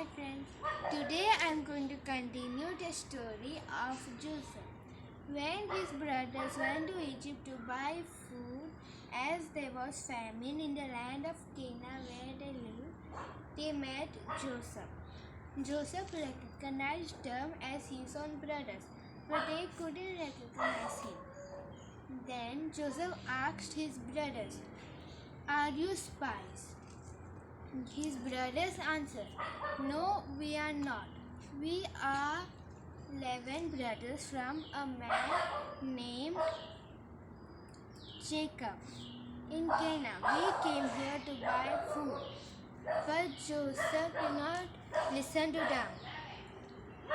my friends. Today I am going to continue the story of Joseph. When his brothers went to Egypt to buy food, as there was famine in the land of Canaan where they lived, they met Joseph. Joseph recognized them as his own brothers, but they couldn't recognize him. Then Joseph asked his brothers, "Are you spies?" His brothers answered, "No, we are not. We are 11 brothers from a man named Jacob in Canaan. We came here to buy food." But Joseph did not listen to them.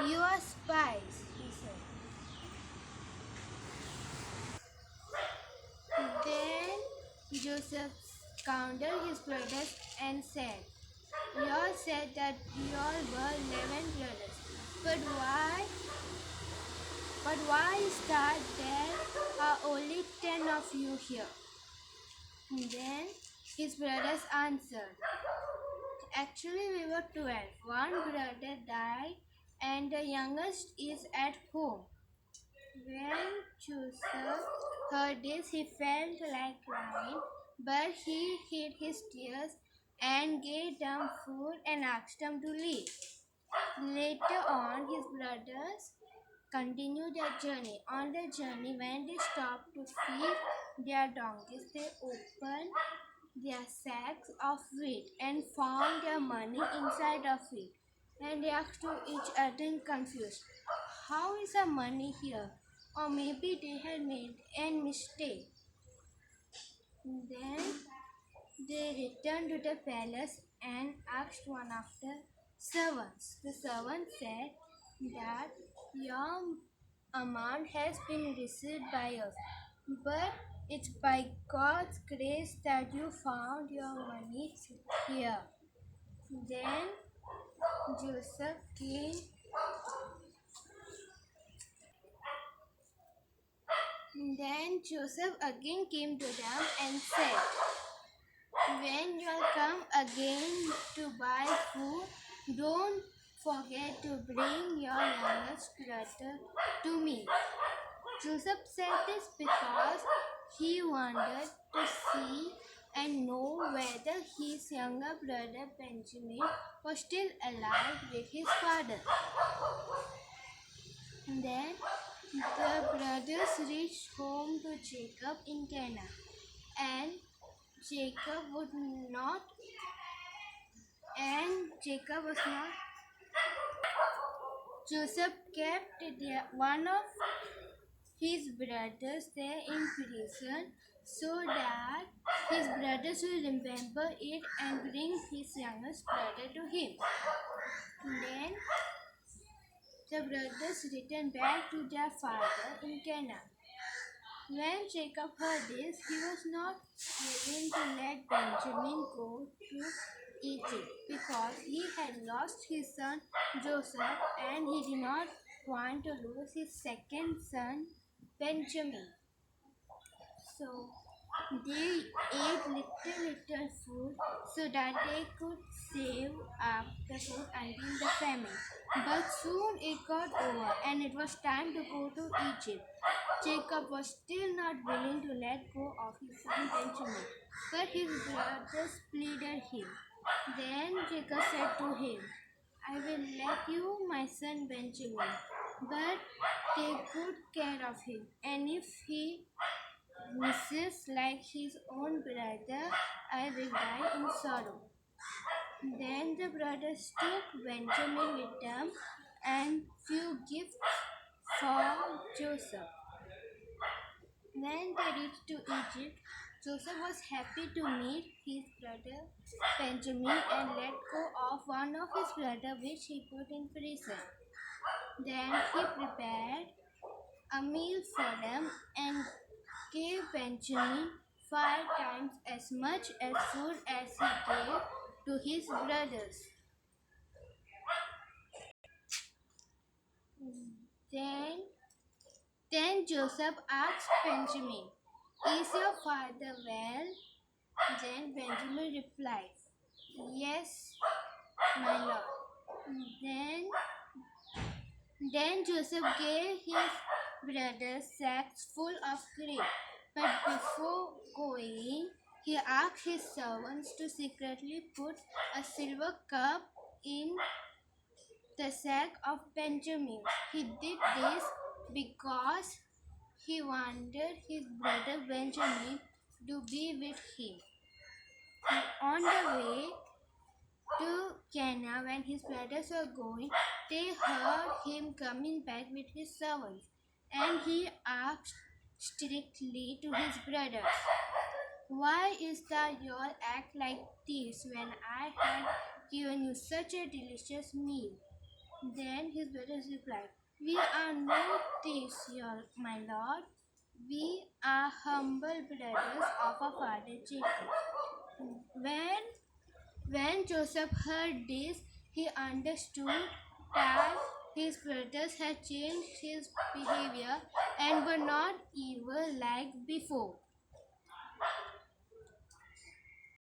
"You are spies," he said. Then Joseph counted his brothers and said, "You all said that you all were 11 brothers. But why is that there are only 10 of you here?" Then his brothers answered, "Actually, we were 12. One brother died, and the youngest is at home." When Joseph heard this, he felt like crying, but he hid his tears and gave them food and asked them to leave. Later on, his brothers continued their journey. On their journey, when they stopped to feed their donkeys, they opened their sacks of wheat and found their money inside of it. And they asked to each other confused, "How is our money here?" Or maybe they had made a mistake. Then they returned to the palace and asked one of the servants. The servant said that your amount has been received by us, but it's by God's grace that you found your money here. Then Joseph came. Then Joseph again came to them and said, "When you come again to buy food, don't forget to bring your youngest brother to me." Joseph said this because he wanted to see and know whether his younger brother Benjamin was still alive with his father. Then the brothers reached home to Jacob in Canaan, and Jacob would not, and Jacob was not. Joseph kept one of his brothers there in prison so that his brothers will remember it and bring his youngest brother to him. Then the brothers returned back to their father in Canaan. When Jacob heard this, he was not willing to let Benjamin go to Egypt because he had lost his son Joseph and he did not want to lose his second son Benjamin. So they ate little food so that they could save up the food until the famine. But soon it got over and it was time to go to Egypt. Jacob was still not willing to let go of his son Benjamin, but his brothers pleaded him. Then Jacob said to him, "I will let you my son Benjamin, but take good care of him, and if he misses like his own brother, I will die in sorrow." Then the brothers took Benjamin with them and few gifts for Joseph. When they reached to Egypt, Joseph was happy to meet his brother Benjamin and let go of one of his brothers which he put in prison. Then he prepared a meal for them and gave Benjamin 5 times as much as food as he gave to his brothers. Then Then Joseph asked Benjamin, "Is your father well?" Then Benjamin replied, "Yes, my lord." Then, then Joseph gave his brothers sacks full of grain. But before going, he asked his servants to secretly put a silver cup in the sack of Benjamin. He did this because he wanted his brother Benjamin to be with him. On the way to Cana, when his brothers were going, they heard him coming back with his servants, and he asked strictly to his brothers, "Why is that you all act like this when I had given you such a delicious meal?" Then his brothers replied, "We are not thieves, my lord. We are humble brothers of our father Jacob." When Joseph heard this, he understood that his brothers had changed his behavior and were not evil like before.